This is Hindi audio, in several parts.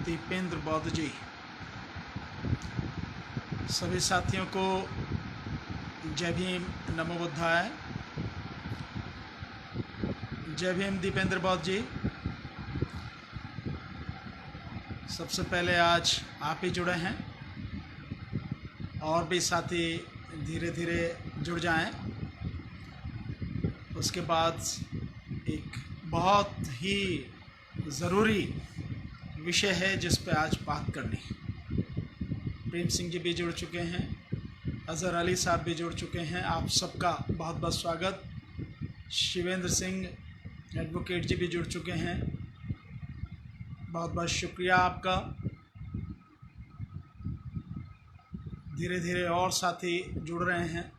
दीपेंद्र बौद्ध जी, सभी साथियों को जय भीम, नमो बुद्धाय। जय भीम दीपेंद्र बौद्ध जी। सबसे पहले आज आप ही जुड़े हैं और भी साथी धीरे धीरे जुड़ जाएं। उसके बाद एक बहुत ही ज़रूरी विषय है जिस पे आज बात करनी है। प्रेम सिंह जी भी जुड़ चुके हैं, अज़हर अली साहब भी जुड़ चुके हैं। आप सबका बहुत बहुत स्वागत। शिवेंद्र सिंह एडवोकेट जी भी जुड़ चुके हैं, बहुत बहुत शुक्रिया आपका। धीरे धीरे और साथी जुड़ रहे हैं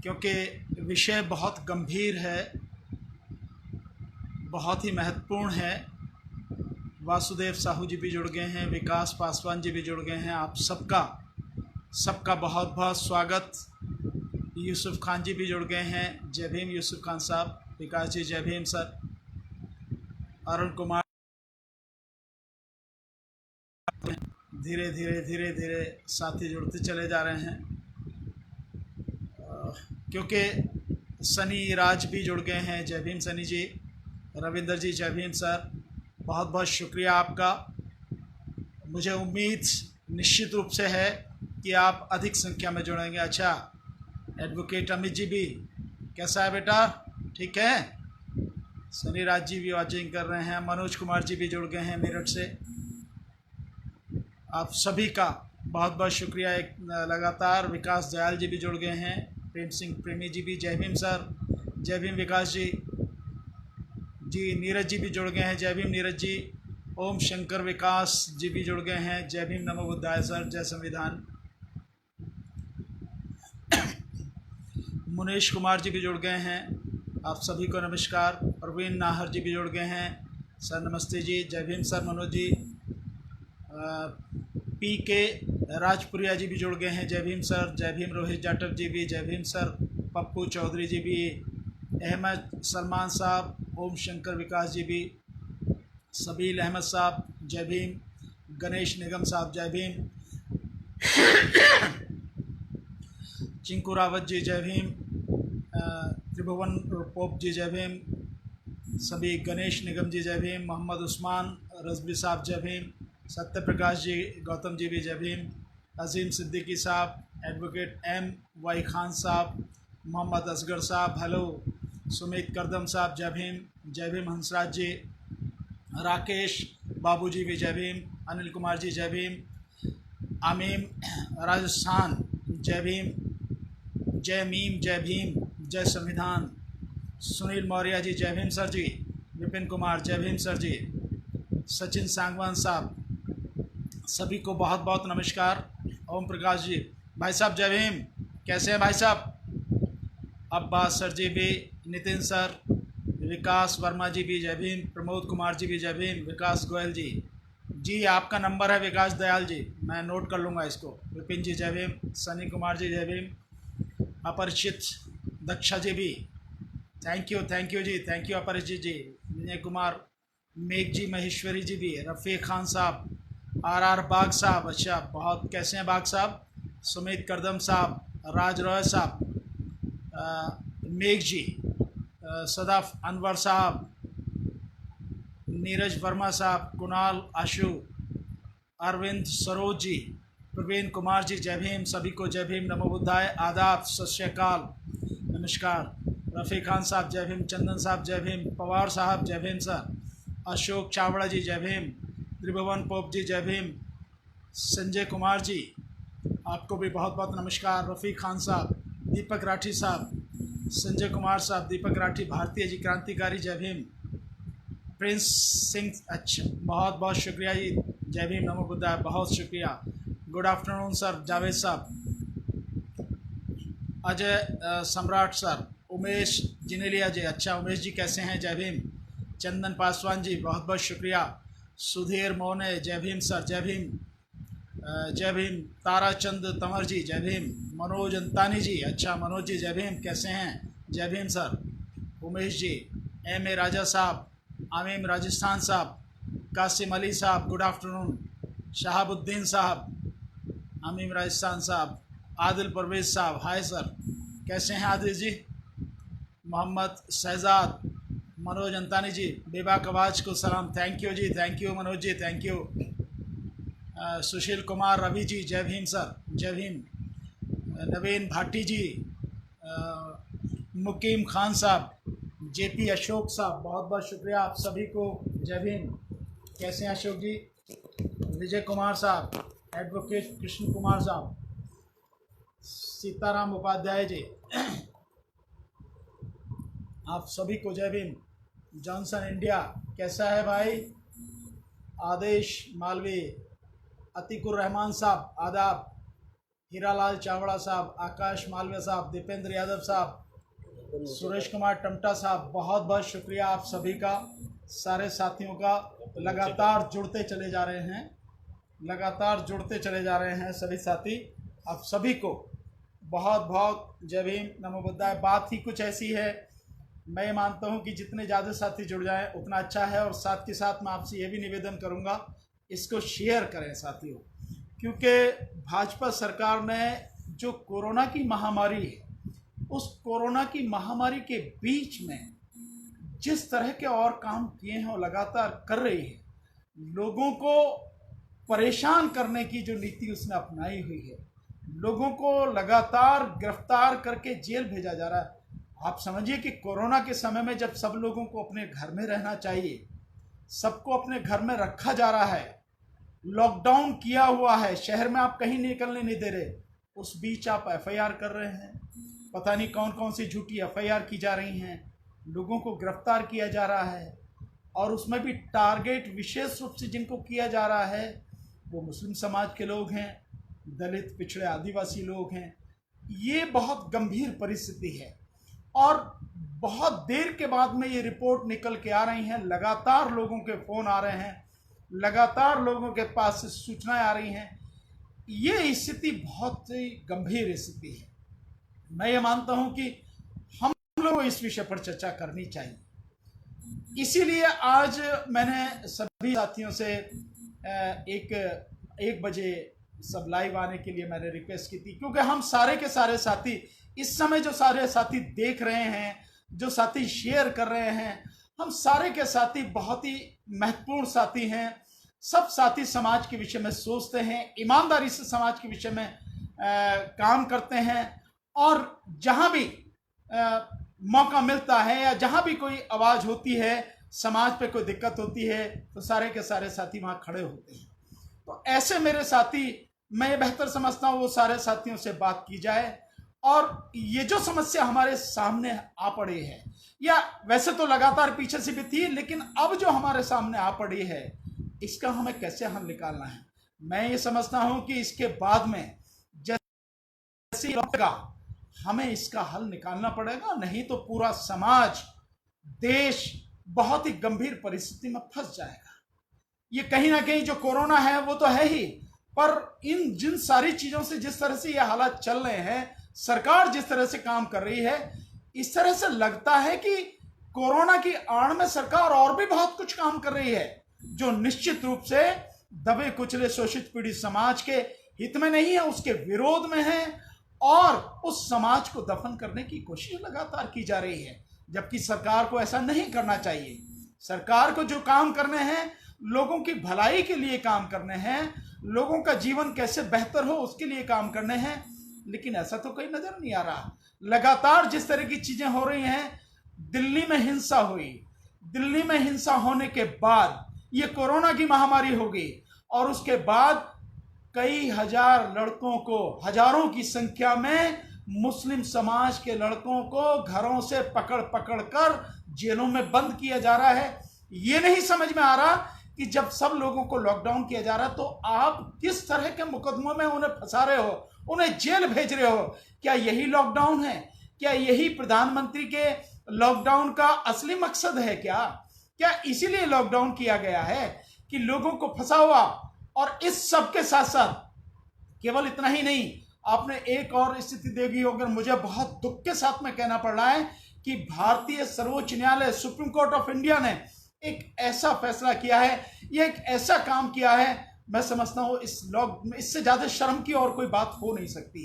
क्योंकि विषय बहुत गंभीर है, बहुत ही महत्वपूर्ण है। वासुदेव साहू जी भी जुड़ गए हैं, विकास पासवान जी भी जुड़ गए हैं। आप सबका बहुत बहुत स्वागत। यूसुफ खान जी भी जुड़ गए हैं। जय भीम यूसुफ खान साहब। विकास जी जय भीम सर। अरुण कुमार, धीरे धीरे साथी जुड़ते चले जा रहे हैं क्योंकि सनी राज भी जुड़ गए हैं। जय भीम सनी जी। रविंदर जी जय भीम सर, बहुत बहुत शुक्रिया आपका। मुझे उम्मीद निश्चित रूप से है कि आप अधिक संख्या में जुड़ेंगे। अच्छा, एडवोकेट अमित जी भी, कैसा है बेटा, ठीक है? सनी राज जी भी वॉचिंग कर रहे हैं। मनोज कुमार जी भी जुड़ गए हैं मेरठ से। आप सभी का बहुत बहुत शुक्रिया। एक लगातार विकास दयाल जी भी जुड़ गए हैं। प्रेम सिंह प्रेमी जी भी जय भीम सर। जय भीम विकास जी। नीरज जी भी जुड़ गए हैं। जय भीम नीरज जी। ओम शंकर विकास जी भी जुड़ गए हैं। जय भीम नमो बुद्धाय सर। जय संविधान। मुनेश कुमार जी भी जुड़ गए हैं। आप सभी को नमस्कार। प्रवीण नाहर जी भी जुड़ गए हैं सर, नमस्ते जी। जय भीम सर। मनोज जी। पी के राजपुरिया जी भी जुड़ गए हैं। जय भीम सर। जय भीम रोहित जाटव जी भी जय भीम सर। पप्पू चौधरी जी भी, अहमद सलमान साहब, ओम शंकर विकास जी भी, सबील अहमद साहब जय भीम, गणेश निगम साहब जय भीम, चिंकू रावत जी जय भीम, त्रिभुवन पोप जी जय भीम, सभी गणेश निगम जी जय भीम, मोहम्मद उस्मान रजबी साहब जय भीम, सत्य प्रकाश जी, गौतम जी भी जय भीम, अजीम सिद्दीकी साहब, एडवोकेट एम वाई खान साहब, मोहम्मद असगर साहब हेलो, सुमित करदम साहब जय भीम हंसराज जी, राकेश बाबू जी भी जय भीम, अनिल कुमार जी जय भीम, आमीम राजस्थान जय भीम, जय मीम जय भीम, जय संविधान, सुनील मौर्य जी जय भीम सर जी, विपिन कुमार जय भीम सर जी, सचिन सांगवान साहब, सभी को बहुत बहुत नमस्कार। ओम प्रकाश जी भाई साहब जय भीम, कैसे हैं भाई साहब? अब्बास सर जी भी, नितिन सर, विकास वर्मा जी भी जय भीम, प्रमोद कुमार जी भी जय भीम, विकास गोयल जी आपका नंबर है विकास दयाल जी, मैं नोट कर लूँगा इसको। विपिन जी जय भीम, सनी कुमार जी जय भीम, अपरिचित दक्षा जी भी thank you ji, thank you Aparichit ji, Vinay Kumar, मेघ जी, महेश्वरी जी भी, रफ़ीक खान साहब, आर बाग साहब, अच्छा बहुत, कैसे हैं बाग साहब, सुमित करदम साहब, राज रॉय साहब, मेघ जी, सदाफ अनवर साहब, नीरज वर्मा साहब, कुणाल आशु, अरविंद सरोज जी, प्रवीण कुमार जी जय भीम, सभी को जय भीम, नमो बुद्धाय, आदाब, सत श्री अकाल, नमस्कार। रफ़ी खान साहब जय भीम, चंदन साहब जय भीम, पवार साहब जय भीम सर, अशोक चावड़ा जी जय भीम, त्रिभुवन पोप जी जय भीम, संजय कुमार जी आपको भी बहुत बहुत नमस्कार, रफ़ी खान साहब, दीपक राठी साहब, संजय कुमार साहब, दीपक राठी, भारतीय जी क्रांतिकारी जय भीम, प्रिंस सिंह, अच्छा बहुत बहुत शुक्रिया जी, जय भीम नमो बुद्धाय, बहुत शुक्रिया। गुड आफ्टरनून सर, जावेद साहब, अजय सम्राट सर, उमेश जिनेलिया जी, अच्छा उमेश जी कैसे हैं, जय भीम, चंदन पासवान जी बहुत बहुत शुक्रिया, सुधीर मोने जय भीम सर, जय भीम, ताराचंद तंवर जी जय भीम, मनोज अंतानी जी, अच्छा मनोज जी जय भीम, कैसे हैं, जय Bhim sir, Umesh ji, M A Raja Sahab, आमीम राजस्थान साहब, कासिम अली साहब, गुड आफ्टरनून। शहाबुद्दीन साहब, अमीम राजस्थान साहब, आदिल परवेज साहब, हाय सर, कैसे हैं आदिल जी? मोहम्मद शहजाद, मनोज अंतानी जी, बेबाक आवाज को सलाम, thank you ji, thank you Manoj ji, thank you. Sushil Kumar Ravi ji, जय भीम सर, जय भीम। नवीन भाटी जी, मुकीम खान साहब, जेपी अशोक साहब, बहुत बहुत शुक्रिया आप सभी को, जय भीम। कैसे हैं अशोक जी? विजय कुमार साहब, एडवोकेट कृष्ण कुमार साहब, सीताराम उपाध्याय जी, आप सभी को जय भीम। जॉनसन इंडिया, कैसा है भाई? आदेश मालवी, अतीकुर रहमान साहब, आदाब। हीरालाल चावड़ा साहब, आकाश मालवीय साहब, दीपेंद्र यादव साहब, सुरेश कुमार टमटा साहब, बहुत बहुत शुक्रिया आप सभी का, सारे साथियों का। लगातार जुड़ते चले जा रहे हैं, लगातार जुड़ते चले जा रहे हैं सभी साथी। आप सभी को बहुत बहुत जय भीम, नमो बुद्धाय। बात ही कुछ ऐसी है, मैं ये मानता हूँ कि जितने ज़्यादा साथी जुड़ जाएं उतना अच्छा है। और साथ के साथ मैं आपसे ये भी निवेदन करूँगा, इसको शेयर करें साथियों, क्योंकि भाजपा सरकार ने जो कोरोना की महामारी है, उस कोरोना की महामारी के बीच में जिस तरह के और काम किए हैं और लगातार कर रही है, लोगों को परेशान करने की जो नीति उसने अपनाई हुई है, लोगों को लगातार गिरफ्तार करके जेल भेजा जा रहा है। आप समझिए कि कोरोना के समय में जब सब लोगों को अपने घर में रहना चाहिए, सबको अपने घर में रखा जा रहा है, लॉकडाउन किया हुआ है, शहर में आप कहीं निकलने नहीं दे रहे, उस बीच आप एफआईआर कर रहे हैं, पता नहीं कौन कौन सी झूठी एफआईआर की जा रही हैं, लोगों को गिरफ्तार किया जा रहा है। और उसमें भी टारगेट विशेष रूप से जिनको किया जा रहा है वो मुस्लिम समाज के लोग हैं, दलित, पिछड़े, आदिवासी लोग हैं। ये बहुत गंभीर परिस्थिति है और बहुत देर के बाद में ये रिपोर्ट निकल के आ रही हैं, लगातार लोगों के फ़ोन आ रहे हैं, लगातार लोगों के पास से सूचनाएं आ रही हैं। ये स्थिति बहुत ही गंभीर स्थिति है। मैं ये मानता हूं कि हम लोगों को इस विषय पर चर्चा करनी चाहिए। इसीलिए आज मैंने सभी साथियों से एक बजे सब लाइव आने के लिए मैंने रिक्वेस्ट की थी, क्योंकि हम सारे के सारे साथी इस समय जो सारे साथी देख रहे हैं, जो साथी शेयर कर रहे हैं, हम सारे के साथी बहुत ही महत्वपूर्ण साथी हैं। सब साथी समाज के विषय में सोचते हैं, ईमानदारी से समाज के विषय में काम करते हैं और जहां भी मौका मिलता है या जहां भी कोई आवाज होती है, समाज पे कोई दिक्कत होती है, तो सारे के सारे साथी वहां खड़े होते हैं। तो ऐसे मेरे साथी, मैं ये बेहतर समझता हूं वो सारे साथियों से बात की जाए और ये जो समस्या हमारे सामने आ पड़ी है, या वैसे तो लगातार पीछे से भी थी, लेकिन अब जो हमारे सामने आ पड़ी है, इसका हमें कैसे हल निकालना है। मैं ये समझता हूं कि इसके बाद में जैसे हमें इसका हल निकालना पड़ेगा, नहीं तो पूरा समाज, देश बहुत ही गंभीर परिस्थिति में फंस जाएगा। ये कहीं ना कहीं जो कोरोना है वो तो है ही, पर इन जिन सारी चीजों से जिस तरह से ये हालात चल रहे हैं, सरकार जिस तरह से काम कर रही है, इस तरह से लगता है कि कोरोना की आड़ में सरकार और भी बहुत कुछ काम कर रही है, जो निश्चित रूप से दबे कुचले शोषित पीड़ित समाज के हित में नहीं है, उसके विरोध में है और उस समाज को दफन करने की कोशिश लगातार की जा रही है, जबकि सरकार को ऐसा नहीं करना चाहिए। सरकार को जो काम करने हैं, लोगों की भलाई के लिए काम करने हैं, लोगों का जीवन कैसे बेहतर हो उसके लिए काम करने हैं, लेकिन ऐसा तो कोई नजर नहीं आ रहा। लगातार जिस तरह की चीजें हो रही हैं, दिल्ली में हिंसा हुई, दिल्ली में हिंसा होने के बाद ये कोरोना की महामारी हो गई और उसके बाद कई हजार लड़कों को, हजारों की संख्या में मुस्लिम समाज के लड़कों को घरों से पकड़ पकड़ कर जेलों में बंद किया जा रहा है। ये नहीं समझ में आ रहा कि जब सब लोगों को लॉकडाउन किया जा रहा है तो आप किस तरह के मुकदमों में उन्हें फंसा रहे हो, उन्हें जेल भेज रहे हो। क्या यही लॉकडाउन है? क्या यही प्रधानमंत्री के लॉकडाउन का असली मकसद है? क्या इसीलिए लॉकडाउन किया गया है कि लोगों को फंसा हुआ? और इस सब के साथ साथ केवल इतना ही नहीं, आपने एक और स्थिति देखी होगी, मुझे बहुत दुख के साथ में कहना पड़ रहा है कि भारतीय सर्वोच्च न्यायालय, सुप्रीम कोर्ट ऑफ इंडिया ने एक ऐसा फैसला किया है, ये एक ऐसा काम किया है, मैं समझता हूं इससे ज्यादा शर्म की और कोई बात हो नहीं सकती।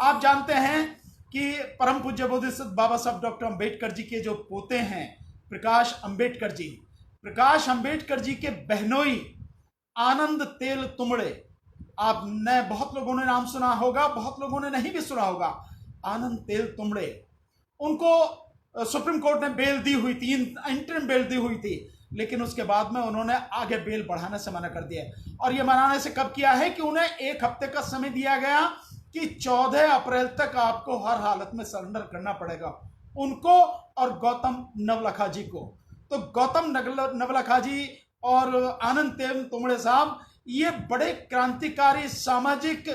आप जानते हैं कि परम पूज्य बोधिसत्व बाबा साहब डॉक्टर अंबेडकर जी के जो पोते हैं प्रकाश अंबेडकर जी के बहनोई आनंद तेल तुमड़े, आपने बहुत लोगों ने नाम सुना होगा, बहुत लोगों ने नहीं भी सुना होगा। आनंद तेल तुमड़े, उनको सुप्रीम कोर्ट ने बेल दी हुई थी, इंटरिम बेल दी हुई थी, लेकिन उसके बाद में उन्होंने आगे बेल बढ़ाने से मना कर दिया। और यह मनाने से कब किया है कि उन्हें 1 हफ्ते का समय दिया गया कि 14 अप्रैल तक आपको हर हालत में सरेंडर करना पड़ेगा, उनको और गौतम नवलखा जी को। तो गौतम नवलखा जी और आनंद तेल तुमड़े साहब ये बड़े क्रांतिकारी सामाजिक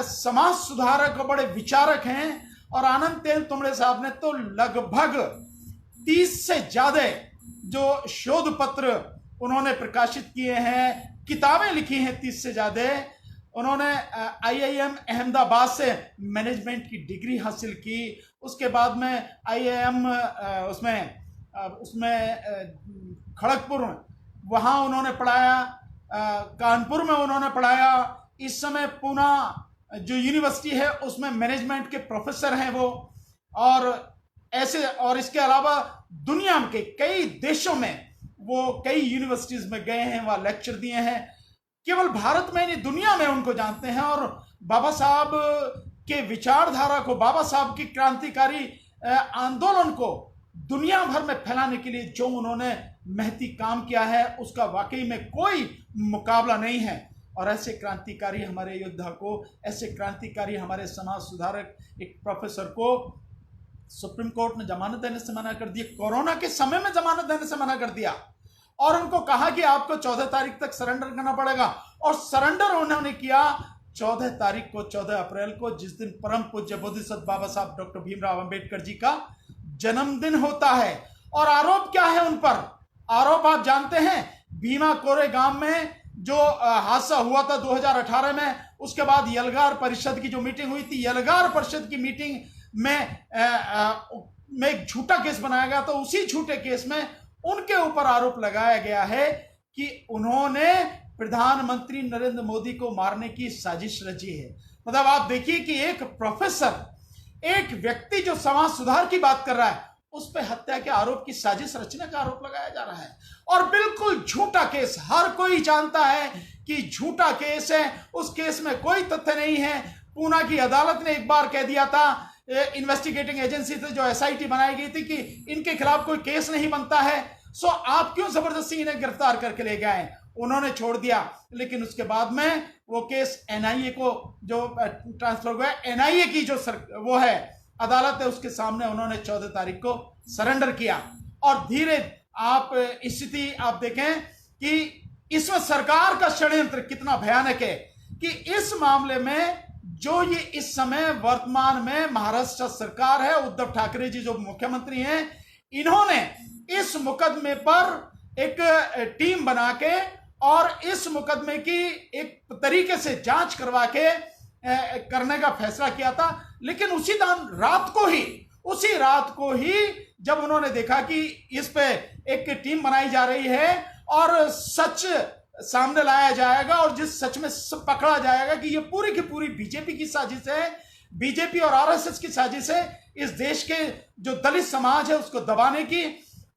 समाज सुधारक और बड़े विचारक हैं। और आनंद तेल तुमड़े साहब ने तो लगभग 30 से ज्यादा जो शोध पत्र उन्होंने प्रकाशित किए हैं, किताबें लिखी हैं 30 से ज्यादा। उन्होंने IIM अहमदाबाद से मैनेजमेंट की डिग्री हासिल की, उसके बाद में IIM उसमें खड़गपुर वहाँ उन्होंने पढ़ाया, कानपुर में उन्होंने पढ़ाया। इस समय पूना जो यूनिवर्सिटी है उसमें मैनेजमेंट के प्रोफेसर हैं वो। और इसके अलावा दुनिया के कई देशों में वो कई यूनिवर्सिटीज में गए हैं, वहाँ लेक्चर दिए हैं। केवल भारत में नहीं, दुनिया में उनको जानते हैं। और बाबा साहब के विचारधारा को, बाबा साहब की क्रांतिकारी आंदोलन को दुनिया भर में फैलाने के लिए जो उन्होंने महती काम किया है उसका वाकई में कोई मुकाबला नहीं है। और ऐसे क्रांतिकारी हमारे योद्धा को, ऐसे क्रांतिकारी हमारे समाज सुधारक एक प्रोफेसर को सुप्रीम कोर्ट ने जमानत देने से मना कर दिया, कोरोना के समय में जमानत देने से मना कर दिया, और उनको कहा कि आपको 14 तारीख तक सरेंडर करना पड़ेगा। और सरेंडर उन्होंने किया 14 तारीख को, 14 अप्रैल को, जिस दिन परम पूज्य बोधिसत्व बाबा साहब डॉक्टर भीमराव अंबेडकर जी का जन्मदिन होता है। और आरोप क्या है उन पर? आरोप आप जानते हैं, भीमा कोरेगांव में जो हादसा हुआ था 2018 में, उसके बाद यलगार परिषद की जो मीटिंग हुई थी, यलगार परिषद की मीटिंग में एक झूठा केस बनाया गया। तो उसी झूठे केस में उनके ऊपर आरोप लगाया गया है कि उन्होंने प्रधानमंत्री नरेंद्र मोदी को मारने की साजिश रची है। मतलब आप देखिए कि एक प्रोफेसर, एक व्यक्ति जो समाज सुधार की बात कर रहा है, उस पर हत्या के आरोप की साजिश रचने का आरोप लगाया जा रहा है। और बिल्कुल झूठा केस, हर कोई जानता है कि झूठा केस है, उस केस में कोई तथ्य नहीं है। पूना की अदालत ने एक बार कह दिया था, इन्वेस्टिगेटिंग एजेंसी से जो SIT बनाई गई थी, कि इनके खिलाफ कोई केस नहीं बनता है, सो आप क्यों जबरदस्ती इन्हें गिरफ्तार करके ले गए? उन्होंने छोड़ दिया। लेकिन उसके बाद में वो केस NIA को जो ट्रांसफर हुआ, NIA की जो वो है अदालत है, उसके सामने उन्होंने 14 तारीख को सरेंडर किया। और धीरे आप स्थिति आप देखें कि इसमें सरकार का षड्यंत्र कितना भयानक है कि इस मामले में जो ये इस समय वर्तमान में महाराष्ट्र सरकार है, उद्धव ठाकरे जी जो मुख्यमंत्री हैं, इन्होंने इस मुकदमे पर एक टीम बना के और इस मुकदमे की एक तरीके से जांच करवा के करने का फैसला किया था। लेकिन उसी रात को ही जब उन्होंने देखा कि इस पे एक टीम बनाई जा रही है और सच सामने लाया जाएगा, और जिस सच में पकड़ा जाएगा कि ये पूरी की पूरी बीजेपी की साजिश है, बीजेपी और RSS की साजिश है इस देश के जो दलित समाज है उसको दबाने की,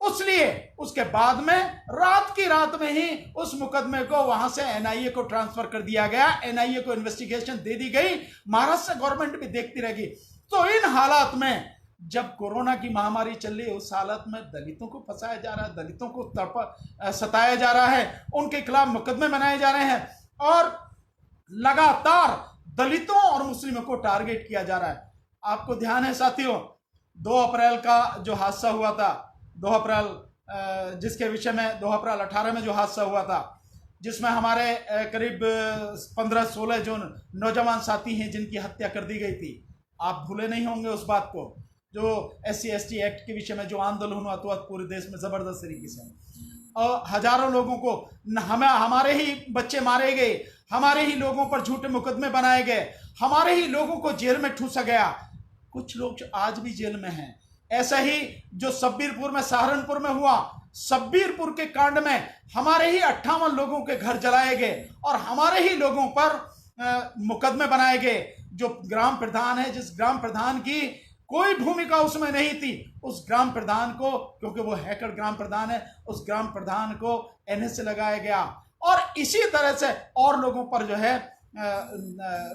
उसलिए उसके बाद में रात की रात में ही उस मुकदमे को वहां से NIA को ट्रांसफर कर दिया गया। NIA को इन्वेस्टिगेशन दे दी गई, महाराष्ट्र गवर्नमेंट भी देखती रहेगी। तो इन हालात में जब कोरोना की महामारी चल रही है, उस हालत में दलितों को फंसाया जा रहा है, दलितों को सताया जा रहा है, उनके खिलाफ मुकदमे बनाए जा रहे हैं और लगातार दलितों और मुस्लिमों को टारगेट किया जा रहा है। आपको ध्यान है साथियों, 2 अप्रैल का जो हादसा हुआ था, 2 अप्रैल जिसके विषय में 2 अप्रैल 18 में जो हादसा हुआ था, जिसमें हमारे करीब 15-16 जो नौजवान साथी हैं जिनकी हत्या कर दी गई थी। आप भूले नहीं होंगे उस बात को, जो SC/ST एक्ट के विषय में जो आंदोलन हुआ था पूरे देश में जबरदस्त तरीके से, और हजारों लोगों को हमारे ही बच्चे मारे गए, हमारे ही लोगों पर झूठे मुकदमे बनाए गए, हमारे ही लोगों को जेल में ठूसा गया। कुछ लोग आज भी जेल में हैं। ऐसा ही जो सब्बीरपुर में, सहारनपुर में हुआ, सब्बीरपुर के कांड में हमारे ही 58 लोगों के घर जलाए गए और हमारे ही लोगों पर मुकदमे बनाए गए। जो ग्राम प्रधान है, जिस ग्राम प्रधान की कोई भूमिका उसमें नहीं थी, उस ग्राम प्रधान को, क्योंकि वो हैकर ग्राम प्रधान है, उस ग्राम प्रधान को एनएस से लगाया गया। और इसी तरह से और लोगों पर जो है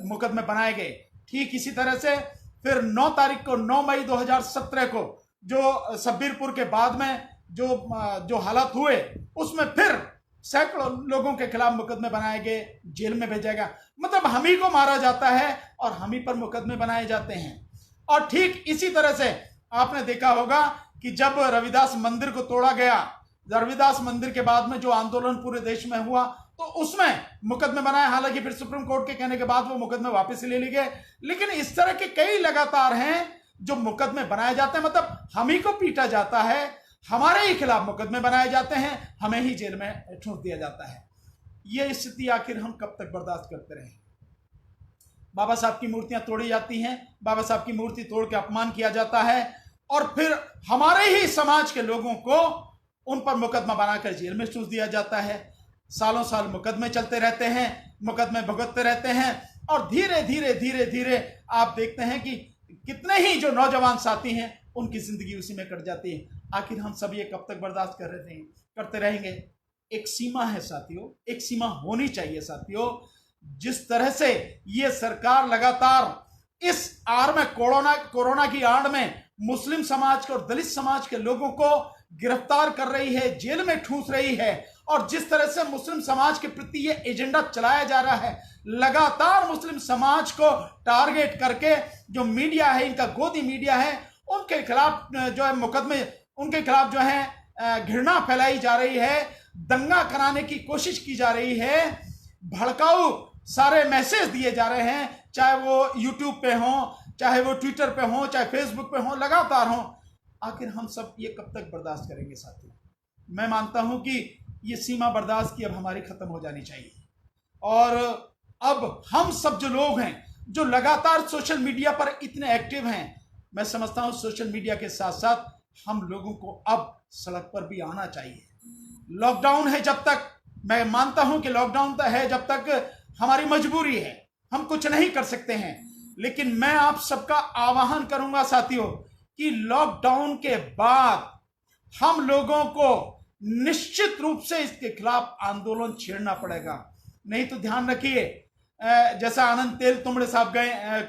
मुकदमे बनाए गए। ठीक इसी तरह से फिर 9 मई 2017 को जो सब्बीरपुर के बाद में जो हालात हुए, उसमें फिर सैकड़ों लोगों के खिलाफ मुकदमे बनाए गए, जेल में भेजा गया। मतलब हम ही को मारा जाता है और हम ही पर मुकदमे बनाए जाते हैं। और ठीक इसी तरह से आपने देखा होगा कि जब रविदास मंदिर को तोड़ा गया, रविदास मंदिर के बाद में जो आंदोलन पूरे देश में हुआ, तो उसमें मुकदमे बनाए। हालांकि फिर सुप्रीम कोर्ट के कहने के बाद वो मुकदमे वापस ले लिए गए। लेकिन इस तरह के कई लगातार हैं जो मुकदमे बनाए जाते हैं। मतलब हम ही को पीटा जाता है, हमारे ही खिलाफ मुकदमे बनाए जाते हैं, हमें ही जेल में ठूंस दिया जाता है। ये स्थिति आखिर हम कब तक बर्दाश्त करते रहें? बाबा साहब की मूर्तियां तोड़ी जाती हैं, बाबा साहब की मूर्ति तोड़ के अपमान किया जाता है और फिर हमारे ही समाज के लोगों को उन पर मुकदमा बनाकर जेल में ठूंस दिया जाता है। सालों साल मुकदमे चलते रहते हैं, मुकदमे भुगतते रहते हैं और धीरे धीरे धीरे धीरे आप देखते हैं कि कितने ही जो नौजवान साथी हैं उनकी जिंदगी उसी में कट जाती है। आखिर हम सब ये कब तक बर्दाश्त करते रहेंगे? एक सीमा है साथियों, एक सीमा होनी चाहिए साथियों। जिस तरह से ये सरकार लगातार इस आड़ में, कोरोना की आड़ में मुस्लिम समाज के और दलित समाज के लोगों को गिरफ्तार कर रही है, जेल में ठूंस रही है, और जिस तरह से मुस्लिम समाज के प्रति ये एजेंडा चलाया जा रहा है, लगातार मुस्लिम समाज को टारगेट करके जो मीडिया है, इनका गोदी मीडिया है, उनके खिलाफ जो है मुकदमे, उनके खिलाफ जो है घृणा फैलाई जा रही है, दंगा कराने की कोशिश की जा रही है, भड़काऊ सारे मैसेज दिए जा रहे हैं, चाहे वो यूट्यूब पे हो, चाहे वो ट्विटर पे हो, चाहे फेसबुक पे हो, लगातार हो। आखिर हम सब ये कब तक बर्दाश्त करेंगे साथियों? मैं मानता हूं कि ये सीमा बर्दाश्त की अब हमारी खत्म हो जानी चाहिए। और अब हम सब जो लोग हैं, जो लगातार सोशल मीडिया पर इतने एक्टिव हैं, मैं समझता हूं सोशल मीडिया के साथ साथ हम लोगों को अब सड़क पर भी आना चाहिए। लॉकडाउन है जब तक, मैं मानता हूं कि लॉकडाउन तो है जब तक हमारी मजबूरी है, हम कुछ नहीं कर सकते हैं। लेकिन मैं आप सबका आह्वान करूंगा साथियों कि लॉकडाउन के बाद हम लोगों को निश्चित रूप से इसके खिलाफ आंदोलन छेड़ना पड़ेगा। नहीं तो ध्यान रखिए, जैसा आनंद तेल तुमड़े साहब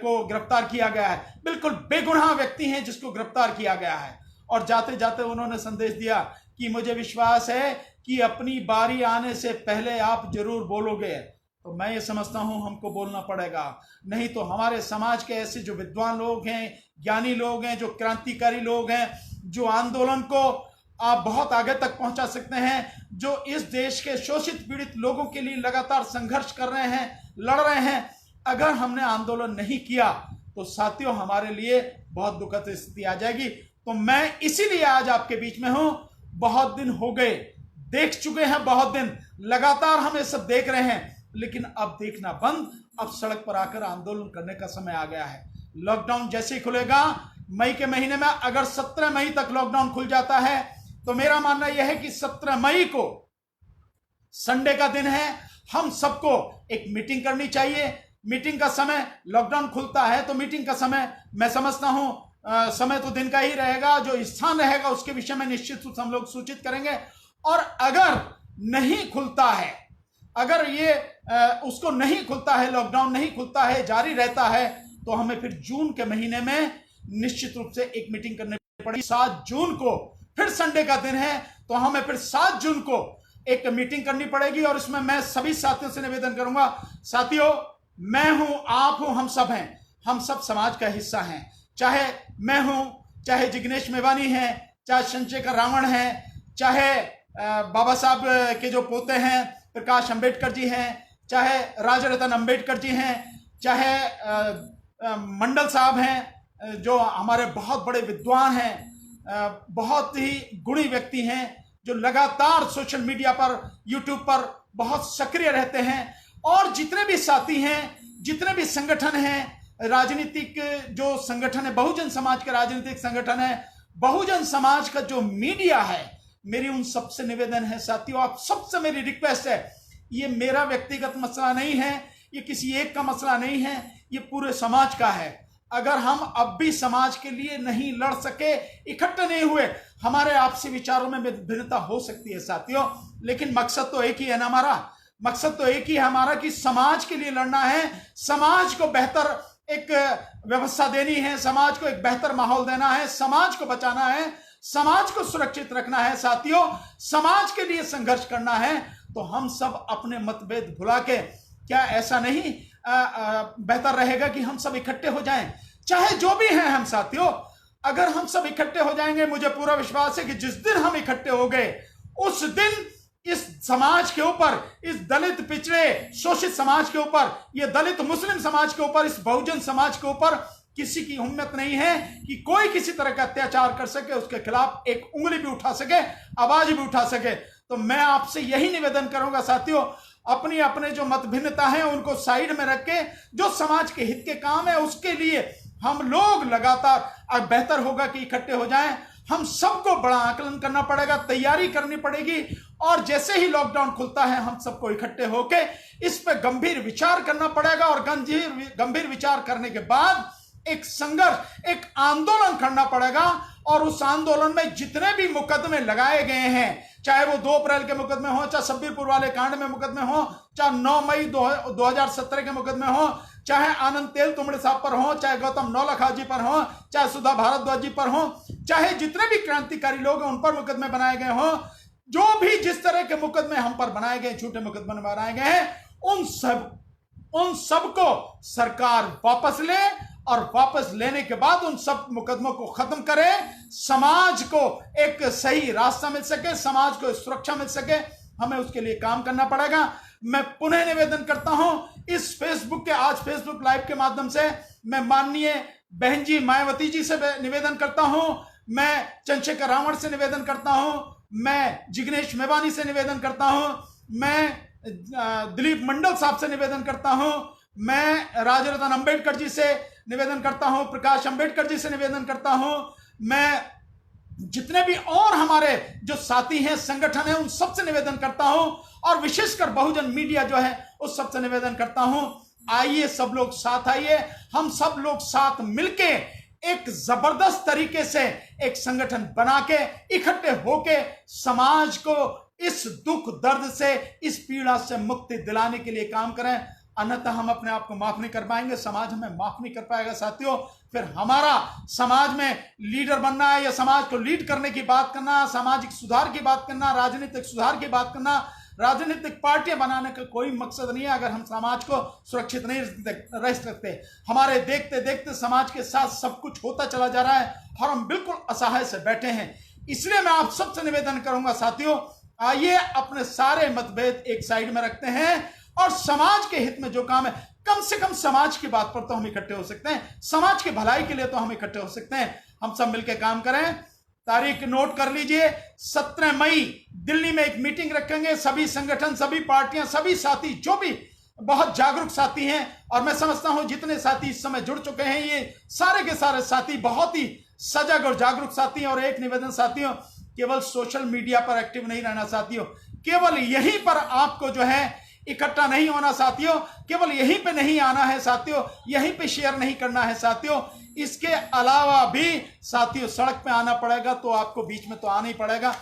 को गिरफ्तार किया गया है, बिल्कुल बेगुनाह व्यक्ति हैं जिसको गिरफ्तार किया गया है, और जाते जाते उन्होंने संदेश दिया कि मुझे विश्वास है कि अपनी बारी आने से पहले आप जरूर बोलोगे। तो मैं ये समझता हूं हमको बोलना पड़ेगा, नहीं तो हमारे समाज के ऐसे जो विद्वान लोग हैं, ज्ञानी लोग हैं, जो क्रांतिकारी लोग हैं, जो आंदोलन को आप बहुत आगे तक पहुंचा सकते हैं, जो इस देश के शोषित पीड़ित लोगों के लिए लगातार संघर्ष कर रहे हैं, लड़ रहे हैं, अगर हमने आंदोलन नहीं किया तो साथियों हमारे लिए बहुत दुखद स्थिति आ जाएगी। तो मैं इसीलिए आज आपके बीच में हूं। बहुत दिन हो गए, देख चुके हैं, बहुत दिन लगातार हम ये सब देख रहे हैं, लेकिन अब देखना बंद, अब सड़क पर आकर आंदोलन करने का समय आ गया है। लॉकडाउन जैसे ही खुलेगा, मई के महीने में, अगर 17 मई तक लॉकडाउन खुल जाता है तो मेरा मानना यह है कि 17 मई को संडे का दिन है, हम सबको एक मीटिंग करनी चाहिए। मीटिंग का समय, लॉकडाउन खुलता है तो मीटिंग का समय मैं समझता हूं समय तो दिन का ही रहेगा, जो स्थान रहेगा उसके विषय में निश्चित रूप से हम लोग सूचित करेंगे। और अगर नहीं खुलता है, अगर ये उसको नहीं खुलता है, लॉकडाउन नहीं खुलता है, जारी रहता है, तो हमें फिर जून के महीने में निश्चित रूप से एक मीटिंग करनी पड़ेगी। 7 जून को फिर संडे का दिन है, तो हमें फिर 7 जून को एक मीटिंग करनी पड़ेगी। और इसमें मैं सभी साथियों से निवेदन करूंगा, साथियों मैं हूं, आप हूं, हम सब हैं, हम सब समाज का हिस्सा हैं। चाहे मैं हूं, चाहे जिग्नेश मेवानी हैं, चाहे चंद्रशेखर रावण हैं, चाहे बाबा साहब के जो पोते हैं प्रकाश अंबेडकर जी हैं, चाहे राजरतन अंबेडकर जी हैं, चाहे मंडल साहब हैं जो हमारे बहुत बड़े विद्वान हैं, बहुत ही गुणी व्यक्ति हैं, जो लगातार सोशल मीडिया पर, यूट्यूब पर बहुत सक्रिय रहते हैं, और जितने भी साथी हैं, जितने भी संगठन हैं, राजनीतिक जो संगठन है, बहुजन समाज के राजनीतिक संगठन है, बहुजन समाज का जो मीडिया है, मेरी उन सबसे निवेदन है साथियों, आप सबसे मेरी रिक्वेस्ट है, ये मेरा व्यक्तिगत मसला नहीं है, ये किसी एक का मसला नहीं है, ये पूरे समाज का है। अगर हम अब भी समाज के लिए नहीं लड़ सके, इकट्ठे नहीं हुए, हमारे आपसी विचारों में भिन्नता हो सकती है साथियों, लेकिन मकसद तो एक ही है ना, हमारा मकसद तो एक ही है हमारा कि समाज के लिए लड़ना है, समाज को बेहतर एक व्यवस्था देनी है, समाज को एक बेहतर माहौल देना है, समाज को बचाना है, समाज को सुरक्षित रखना है साथियों, समाज के लिए संघर्ष करना है। तो हम सब अपने मतभेद भुला के, क्या ऐसा नहीं बेहतर रहेगा कि हम सब इकट्ठे हो जाएं, चाहे जो भी हैं हम साथियों। अगर हम सब इकट्ठे हो जाएंगे, मुझे पूरा विश्वास है कि जिस दिन हम इकट्ठे हो गए, उस दिन इस समाज के ऊपर, इस दलित पिछड़े शोषित समाज के ऊपर, ये दलित मुस्लिम समाज के ऊपर, इस बहुजन समाज के ऊपर किसी की हिम्मत नहीं है कि कोई किसी तरह का अत्याचार कर सके, उसके खिलाफ एक उंगली भी उठा सके, आवाज भी उठा सके। तो मैं आपसे यही निवेदन करूंगा साथियों, अपनी अपने जो मत भिन्नता है उनको साइड में रख के, जो समाज के हित के काम है उसके लिए हम लोग लगातार, बेहतर होगा कि इकट्ठे हो जाएं। हम सबको बड़ा आकलन करना पड़ेगा, तैयारी करनी पड़ेगी, और जैसे ही लॉकडाउन खुलता है हम सबको इकट्ठे होके इस पे गंभीर विचार करना पड़ेगा, और गंभीर विचार करने के बाद एक संघर्ष, एक आंदोलन करना पड़ेगा। और उस आंदोलन में जितने भी मुकदमे लगाए गए हैं, चाहे वो 2 अप्रैल के मुकदमे हो, चाहे सब्बीरपुर वाले कांड में मुकदमे हो, चाहे 9 मई 2017 के मुकदमे हो, चाहे आनंद तेल तुमड़े साहब पर हो, चाहे गौतम नौलखा जी पर हो, चाहे सुधा भारद्वाज जी पर हो, चाहे जितने भी क्रांतिकारी लोग हैं उन पर मुकदमे बनाए गए हो, जो भी जिस तरह के मुकदमे हम पर बनाए गए, झूठे मुकदमे बनाए गए हैं, उन सब को सरकार वापस ले, और वापस लेने के बाद उन सब मुकदमों को खत्म करे, समाज को एक सही रास्ता मिल सके, समाज को सुरक्षा मिल सके, हमें उसके लिए काम करना पड़ेगा। मैं पुनः निवेदन करता हूं, इस आज फेसबुक लाइव के माध्यम से मैं माननीय बहन जी मायावती जी से निवेदन करता हूं, मैं चंद्रशेखर रावण से निवेदन करता हूं, मैं जिग्नेश मेवानी से निवेदन करता हूं, मैं दिलीप मंडल साहब से निवेदन करता हूं, मैं राजरतन अंबेडकर जी से निवेदन करता हूं, प्रकाश अंबेडकर जी से निवेदन करता हूं, मैं जितने भी और हमारे जो साथी हैं, संगठन हैं, उन सबसे निवेदन करता हूं, और विशेषकर बहुजन मीडिया जो है उस सबसे निवेदन करता हूं, आइए सब लोग साथ आइए, हम सब लोग साथ मिलके एक जबरदस्त तरीके से एक संगठन बना के, इकट्ठे होके समाज को इस दुख दर्द से, इस पीड़ा से मुक्ति दिलाने के लिए काम करें। अन्यथा हम अपने आप को माफ नहीं कर पाएंगे, समाज हमें माफ नहीं कर पाएगा साथियों। फिर हमारा समाज में लीडर बनना है, या समाज को लीड करने की बात करना, सामाजिक सुधार की बात करना, राजनीतिक सुधार की बात करना, राजनीतिक पार्टियां बनाने का कोई मकसद नहीं है अगर हम समाज को सुरक्षित नहीं रह सकते। हमारे देखते देखते समाज के साथ सब कुछ होता चला जा रहा है और हम बिल्कुल असहाय से बैठे हैं। इसलिए मैं आप सबसे निवेदन करूंगा साथियों, आइए अपने सारे मतभेद एक साइड में रखते हैं, और समाज के हित में जो काम है, कम से कम समाज की बात पर तो हम इकट्ठे हो सकते हैं, समाज की भलाई के लिए तो हम इकट्ठे हो सकते हैं। हम सब मिलकर काम करें। तारीख नोट कर लीजिए, 17 मई दिल्ली में एक मीटिंग रखेंगे, सभी संगठन, सभी पार्टियां, सभी साथी, जो भी बहुत जागरूक साथी हैं, और मैं समझता हूं जितने साथी इस समय जुड़ चुके हैं, ये सारे के सारे साथी बहुत ही सजग और जागरूक साथी हैं। और एक निवेदन साथियों, केवल सोशल मीडिया पर एक्टिव नहीं रहना साथियों, केवल यहीं पर आपको जो है इकट्ठा नहीं होना साथियों, केवल यहीं पे नहीं आना है साथियों, यहीं पे शेयर नहीं करना है साथियों, इसके अलावा भी साथियों सड़क पे आना पड़ेगा, तो आपको बीच में तो आना ही पड़ेगा।